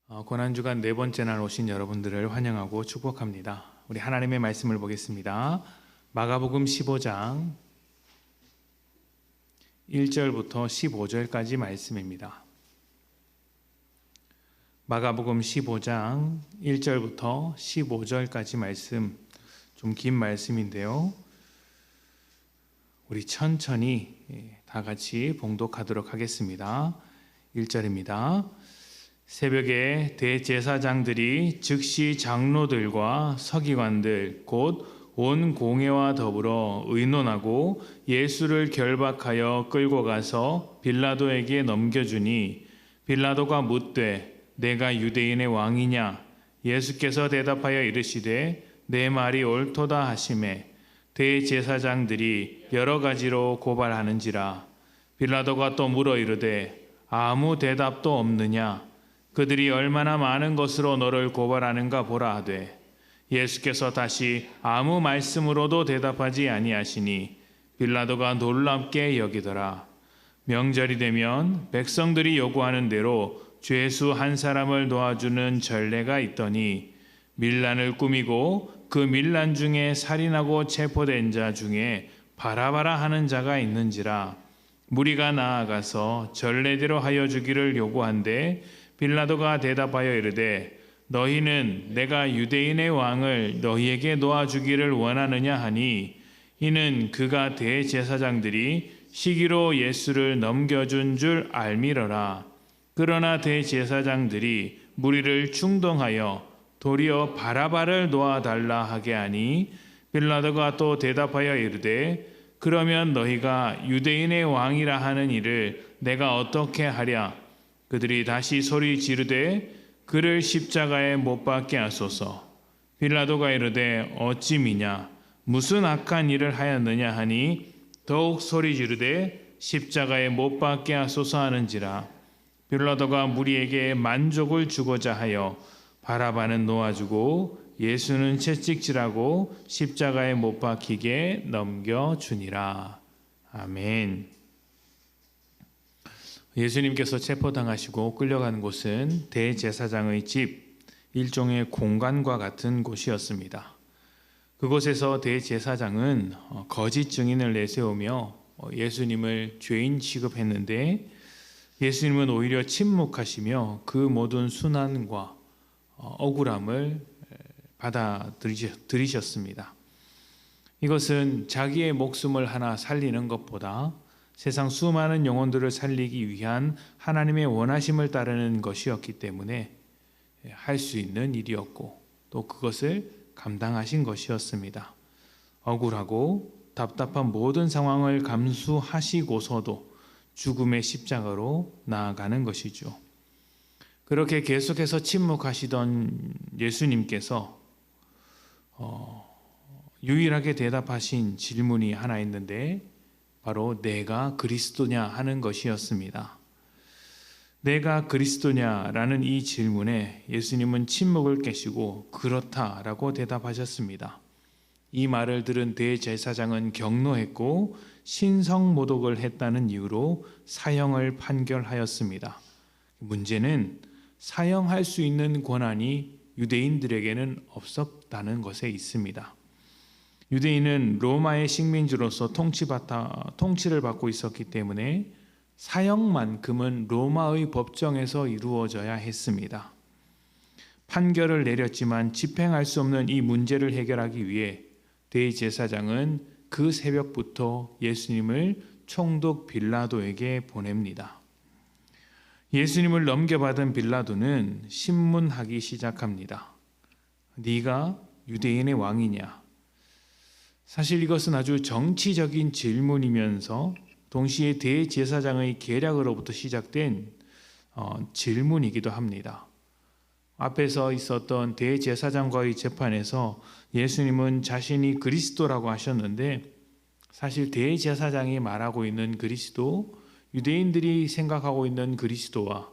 고난주간 네 번째 날 오신 여러분들을 환영하고 축복합니다. 우리 하나님의 말씀을 보겠습니다. 마가복음 15장 1절부터 15절까지 말씀입니다. 마가복음 15장 1절부터 15절까지 말씀, 좀 긴 말씀인데요. 우리 천천히 다 같이 봉독하도록 하겠습니다. 1절입니다. 새벽에 대제사장들이 즉시 장로들과 서기관들 곧 온 공회와 더불어 의논하고 예수를 결박하여 끌고 가서 빌라도에게 넘겨주니 빌라도가 묻되 내가 유대인의 왕이냐? 예수께서 대답하여 이르시되 내 말이 옳도다 하시매 대제사장들이 여러 가지로 고발하는지라. 빌라도가 또 물어 이르되 아무 대답도 없느냐? 그들이 얼마나 많은 것으로 너를 고발하는가 보라 하되 예수께서 다시 아무 말씀으로도 대답하지 아니하시니 빌라도가 놀랍게 여기더라. 명절이 되면 백성들이 요구하는 대로 죄수 한 사람을 놓아주는 전례가 있더니 밀란을 꾸미고 그 밀란 중에 살인하고 체포된 자 중에 바라바라 하는 자가 있는지라. 무리가 나아가서 전례대로 하여 주기를 요구한데 빌라도가 대답하여 이르되 너희는 내가 유대인의 왕을 너희에게 놓아주기를 원하느냐 하니 이는 그가 대제사장들이 시기로 예수를 넘겨준 줄 알미러라. 그러나 대제사장들이 무리를 충동하여 도리어 바라바를 놓아달라 하게 하니 빌라도가 또 대답하여 이르되 그러면 너희가 유대인의 왕이라 하는 이를 내가 어떻게 하랴? 그들이 다시 소리 지르되 그를 십자가에 못 박게 하소서. 빌라도가 이르되 어찌 미냐? 무슨 악한 일을 하였느냐 하니 더욱 소리 지르되 십자가에 못 박게 하소서 하는지라. 빌라도가 무리에게 만족을 주고자 하여 바라바는 놓아주고 예수는 채찍질하고 십자가에 못 박히게 넘겨주니라. 아멘. 예수님께서 체포당하시고 끌려간 곳은 대제사장의 집, 일종의 공간과 같은 곳이었습니다. 그곳에서 대제사장은 거짓 증인을 내세우며 예수님을 죄인 취급했는데 예수님은 오히려 침묵하시며 그 모든 순환과 억울함을 받아들이셨습니다. 이것은 자기의 목숨을 하나 살리는 것보다 세상 수많은 영혼들을 살리기 위한 하나님의 원하심을 따르는 것이었기 때문에 할 수 있는 일이었고 또 그것을 감당하신 것이었습니다. 억울하고 답답한 모든 상황을 감수하시고서도 죽음의 십자가로 나아가는 것이죠. 그렇게 계속해서 침묵하시던 예수님께서 유일하게 대답하신 질문이 하나 있는데 바로 내가 그리스도냐 하는 것이었습니다. 내가 그리스도냐라는 이 질문에 예수님은 침묵을 깨시고 그렇다라고 대답하셨습니다. 이 말을 들은 대제사장은 격노했고 신성모독을 했다는 이유로 사형을 판결하였습니다. 문제는 사형할 수 있는 권한이 유대인들에게는 없었다는 것에 있습니다. 유대인은 로마의 식민지로서 통치를 받고 있었기 때문에 사형만큼은 로마의 법정에서 이루어져야 했습니다. 판결을 내렸지만 집행할 수 없는 이 문제를 해결하기 위해 대제사장은 그 새벽부터 예수님을 총독 빌라도에게 보냅니다. 예수님을 넘겨받은 빌라도는 신문하기 시작합니다. 네가 유대인의 왕이냐? 사실 이것은 아주 정치적인 질문이면서 동시에 대제사장의 계략으로부터 시작된 질문이기도 합니다. 앞에서 있었던 대제사장과의 재판에서 예수님은 자신이 그리스도라고 하셨는데 사실 대제사장이 말하고 있는 그리스도, 유대인들이 생각하고 있는 그리스도와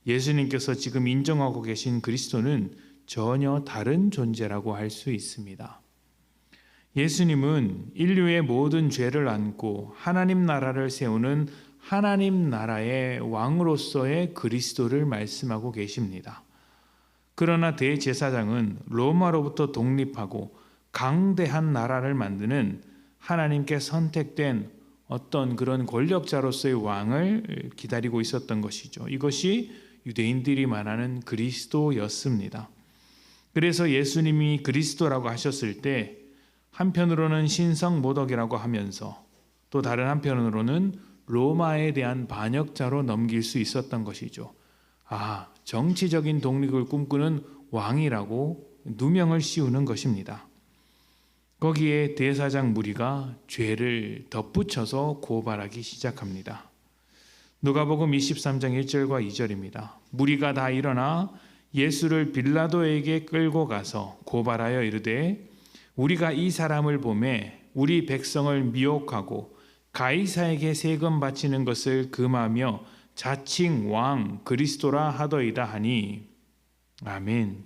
예수님께서 지금 인정하고 계신 그리스도는 전혀 다른 존재라고 할 수 있습니다. 예수님은 인류의 모든 죄를 안고 하나님 나라를 세우는 하나님 나라의 왕으로서의 그리스도를 말씀하고 계십니다. 그러나 대제사장은 로마로부터 독립하고 강대한 나라를 만드는 하나님께 선택된 어떤 그런 권력자로서의 왕을 기다리고 있었던 것이죠. 이것이 유대인들이 말하는 그리스도였습니다. 그래서 예수님이 그리스도라고 하셨을 때 한편으로는 신성모독이라고 하면서 또 다른 한편으로는 로마에 대한 반역자로 넘길 수 있었던 것이죠. 정치적인 독립을 꿈꾸는 왕이라고 누명을 씌우는 것입니다. 거기에 대사장 무리가 죄를 덧붙여서 고발하기 시작합니다. 누가복음 23장 1절과 2절입니다. 무리가 다 일어나 예수를 빌라도에게 끌고 가서 고발하여 이르되 우리가 이 사람을 보매 우리 백성을 미혹하고 가이사에게 세금 바치는 것을 금하며 자칭 왕 그리스도라 하더이다 하니. 아멘.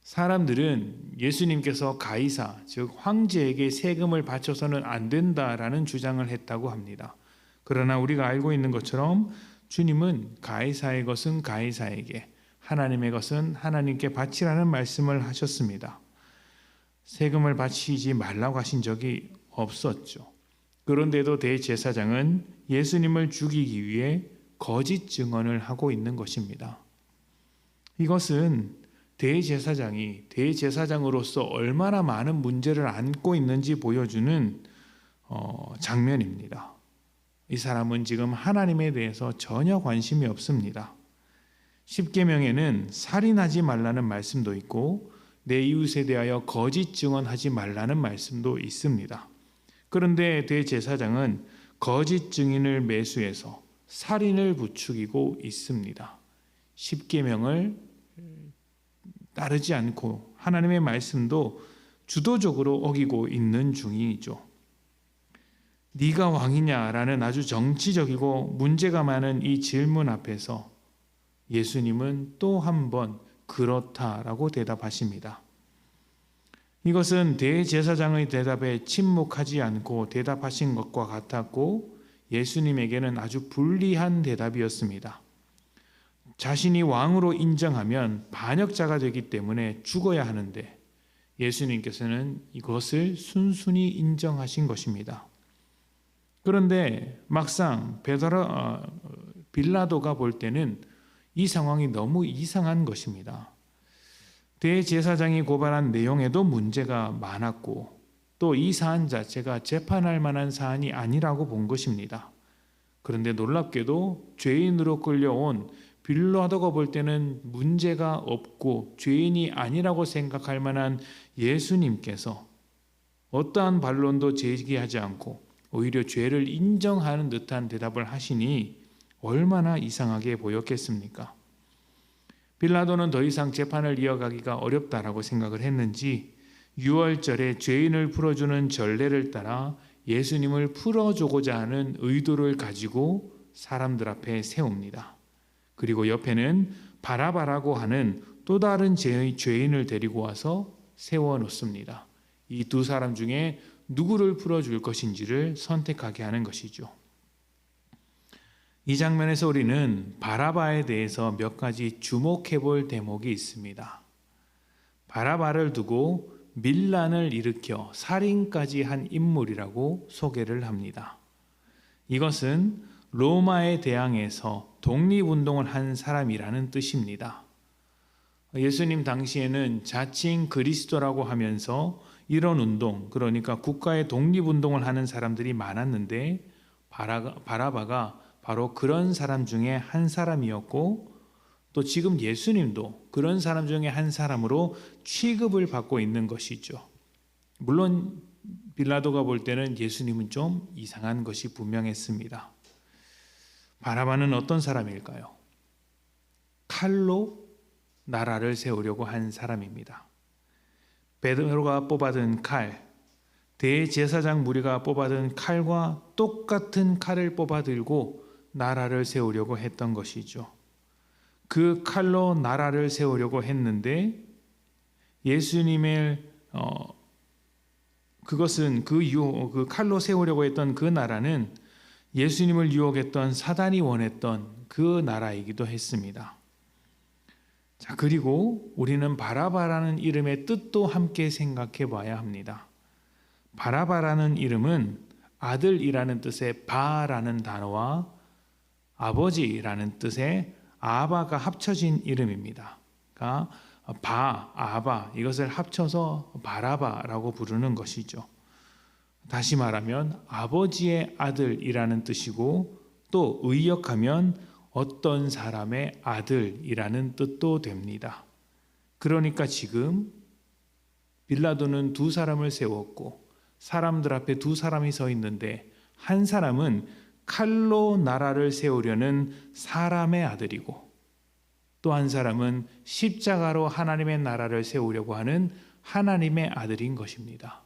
사람들은 예수님께서 가이사, 즉 황제에게 세금을 바쳐서는 안 된다라는 주장을 했다고 합니다. 그러나 우리가 알고 있는 것처럼 주님은 가이사의 것은 가이사에게, 하나님의 것은 하나님께 바치라는 말씀을 하셨습니다. 세금을 바치지 말라고 하신 적이 없었죠. 그런데도 대제사장은 예수님을 죽이기 위해 거짓 증언을 하고 있는 것입니다. 이것은 대제사장이 대제사장으로서 얼마나 많은 문제를 안고 있는지 보여주는 장면입니다. 이 사람은 지금 하나님에 대해서 전혀 관심이 없습니다. 십계명에는 살인하지 말라는 말씀도 있고 내 이웃에 대하여 거짓 증언하지 말라는 말씀도 있습니다. 그런데 대제사장은 거짓 증인을 매수해서 살인을 부추기고 있습니다. 십계명을 따르지 않고 하나님의 말씀도 주도적으로 어기고 있는 중이죠. 네가 왕이냐라는 아주 정치적이고 문제가 많은 이 질문 앞에서 예수님은 또 한 번 그렇다라고 대답하십니다. 이것은 대제사장의 대답에 침묵하지 않고 대답하신 것과 같았고 예수님에게는 아주 불리한 대답이었습니다. 자신이 왕으로 인정하면 반역자가 되기 때문에 죽어야 하는데 예수님께서는 이것을 순순히 인정하신 것입니다. 그런데 막상 빌라도가 볼 때는 이 상황이 너무 이상한 것입니다. 대제사장이 고발한 내용에도 문제가 많았고 또 이 사안 자체가 재판할 만한 사안이 아니라고 본 것입니다. 그런데 놀랍게도 죄인으로 끌려온 빌라도가 볼 때는 문제가 없고 죄인이 아니라고 생각할 만한 예수님께서 어떠한 반론도 제기하지 않고 오히려 죄를 인정하는 듯한 대답을 하시니 얼마나 이상하게 보였겠습니까? 빌라도는 더 이상 재판을 이어가기가 어렵다라고 생각을 했는지 6월절에 죄인을 풀어주는 전례를 따라 예수님을 풀어주고자 하는 의도를 가지고 사람들 앞에 세웁니다. 그리고 옆에는 바라바라고 하는 또 다른 죄인을 데리고 와서 세워놓습니다. 이 두 사람 중에 누구를 풀어줄 것인지를 선택하게 하는 것이죠. 이 장면에서 우리는 바라바에 대해서 몇 가지 주목해 볼 대목이 있습니다. 바라바를 두고 밀란을 일으켜 살인까지 한 인물이라고 소개를 합니다. 이것은 로마에 대항해서 독립운동을 한 사람이라는 뜻입니다. 예수님 당시에는 자칭 그리스도라고 하면서 이런 운동, 그러니까 국가의 독립운동을 하는 사람들이 많았는데 바라바가 바로 그런 사람 중에 한 사람이었고 또 지금 예수님도 그런 사람 중에 한 사람으로 취급을 받고 있는 것이죠. 물론 빌라도가 볼 때는 예수님은 좀 이상한 것이 분명했습니다. 바라바는 어떤 사람일까요? 칼로 나라를 세우려고 한 사람입니다. 베드로가 뽑아든 칼, 대제사장 무리가 뽑아든 칼과 똑같은 칼을 뽑아들고 나라를 세우려고 했던 것이죠. 그 칼로 나라를 세우려고 했는데 예수님의 그것은 그 칼로 세우려고 했던 그 나라는 예수님을 유혹했던 사단이 원했던 그 나라이기도 했습니다. 자, 그리고 우리는 바라바라는 이름의 뜻도 함께 생각해 봐야 합니다. 바라바라는 이름은 아들이라는 뜻의 바라는 단어와 아버지라는 뜻의 아바가 합쳐진 이름입니다. 그러니까 아바 이것을 합쳐서 바라바라고 부르는 것이죠. 다시 말하면 아버지의 아들이라는 뜻이고 또 의역하면 어떤 사람의 아들이라는 뜻도 됩니다. 그러니까 지금 빌라도는 두 사람을 세웠고 사람들 앞에 두 사람이 서 있는데 한 사람은 칼로 나라를 세우려는 사람의 아들이고 또 한 사람은 십자가로 하나님의 나라를 세우려고 하는 하나님의 아들인 것입니다.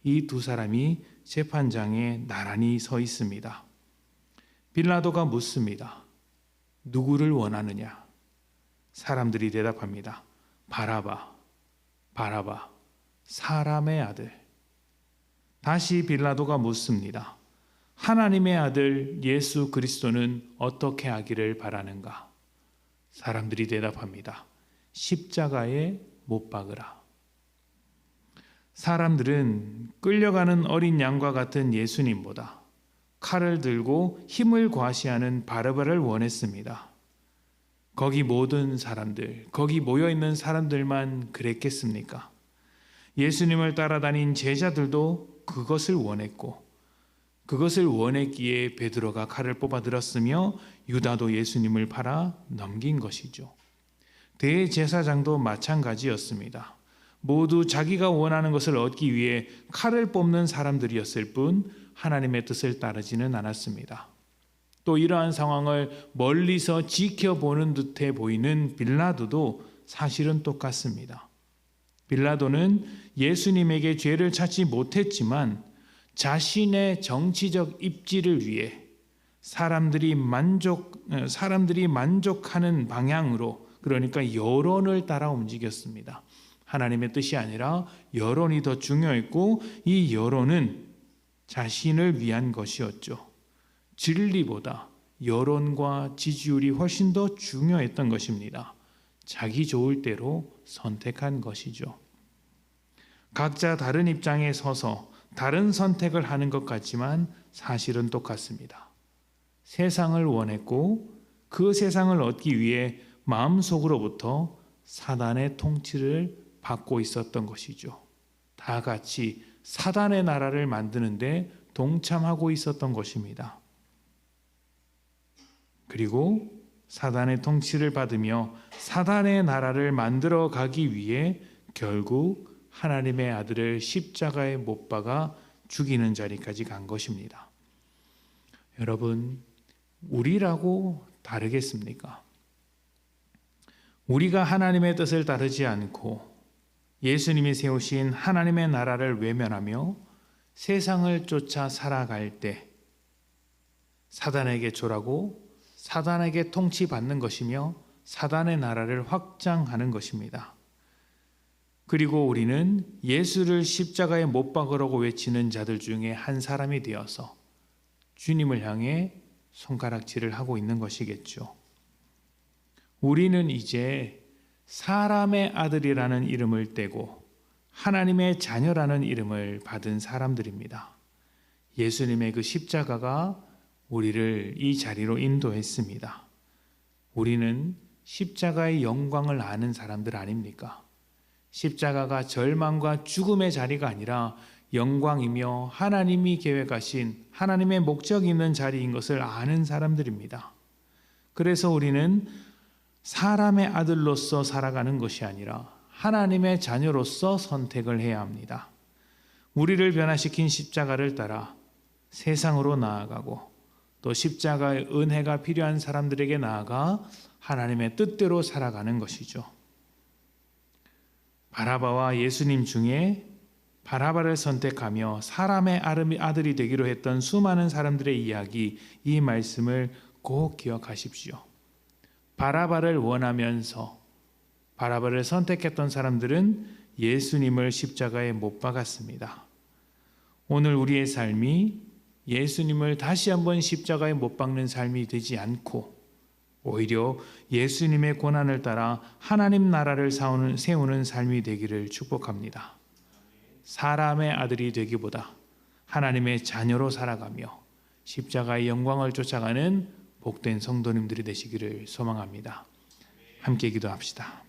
이 두 사람이 재판장에 나란히 서 있습니다. 빌라도가 묻습니다. 누구를 원하느냐? 사람들이 대답합니다. 바라바, 사람의 아들. 다시 빌라도가 묻습니다. 하나님의 아들 예수 그리스도는 어떻게 하기를 바라는가? 사람들이 대답합니다. 십자가에 못 박으라. 사람들은 끌려가는 어린 양과 같은 예수님보다 칼을 들고 힘을 과시하는 바라바를 원했습니다. 거기 모든 사람들, 거기 모여있는 사람들만 그랬겠습니까? 예수님을 따라다닌 제자들도 그것을 원했고 그것을 원했기에 베드로가 칼을 뽑아들었으며 유다도 예수님을 팔아 넘긴 것이죠. 대제사장도 마찬가지였습니다. 모두 자기가 원하는 것을 얻기 위해 칼을 뽑는 사람들이었을 뿐 하나님의 뜻을 따르지는 않았습니다. 또 이러한 상황을 멀리서 지켜보는 듯해 보이는 빌라도도 사실은 똑같습니다. 빌라도는 예수님에게 죄를 찾지 못했지만 자신의 정치적 입지를 위해 사람들이 만족하는 방향으로, 그러니까 여론을 따라 움직였습니다. 하나님의 뜻이 아니라 여론이 더 중요했고 이 여론은 자신을 위한 것이었죠. 진리보다 여론과 지지율이 훨씬 더 중요했던 것입니다. 자기 좋을 대로 선택한 것이죠. 각자 다른 입장에 서서 다른 선택을 하는 것 같지만 사실은 똑같습니다. 세상을 원했고 그 세상을 얻기 위해 마음속으로부터 사단의 통치를 받고 있었던 것이죠. 다 같이 사단의 나라를 만드는데 동참하고 있었던 것입니다. 그리고 사단의 통치를 받으며 사단의 나라를 만들어 가기 위해 결국 하나님의 아들을 십자가에 못 박아 죽이는 자리까지 간 것입니다. 여러분, 우리라고 다르겠습니까? 우리가 하나님의 뜻을 따르지 않고 예수님이 세우신 하나님의 나라를 외면하며 세상을 쫓아 살아갈 때 사단에게 졸하고 사단에게 통치받는 것이며 사단의 나라를 확장하는 것입니다. 그리고 우리는 예수를 십자가에 못 박으라고 외치는 자들 중에 한 사람이 되어서 주님을 향해 손가락질을 하고 있는 것이겠죠. 우리는 이제 사람의 아들이라는 이름을 떼고 하나님의 자녀라는 이름을 받은 사람들입니다. 예수님의 그 십자가가 우리를 이 자리로 인도했습니다. 우리는 십자가의 영광을 아는 사람들 아닙니까? 십자가가 절망과 죽음의 자리가 아니라 영광이며 하나님이 계획하신 하나님의 목적이 있는 자리인 것을 아는 사람들입니다. 그래서 우리는 사람의 아들로서 살아가는 것이 아니라 하나님의 자녀로서 선택을 해야 합니다. 우리를 변화시킨 십자가를 따라 세상으로 나아가고 또 십자가의 은혜가 필요한 사람들에게 나아가 하나님의 뜻대로 살아가는 것이죠. 바라바와 예수님 중에 바라바를 선택하며 사람의 아들이 되기로 했던 수많은 사람들의 이야기, 이 말씀을 꼭 기억하십시오. 바라바를 원하면서 바라바를 선택했던 사람들은 예수님을 십자가에 못 박았습니다. 오늘 우리의 삶이 예수님을 다시 한번 십자가에 못 박는 삶이 되지 않고 오히려 예수님의 고난을 따라 하나님 나라를 세우는 삶이 되기를 축복합니다. 사람의 아들이 되기보다 하나님의 자녀로 살아가며 십자가의 영광을 쫓아가는 복된 성도님들이 되시기를 소망합니다. 함께 기도합시다.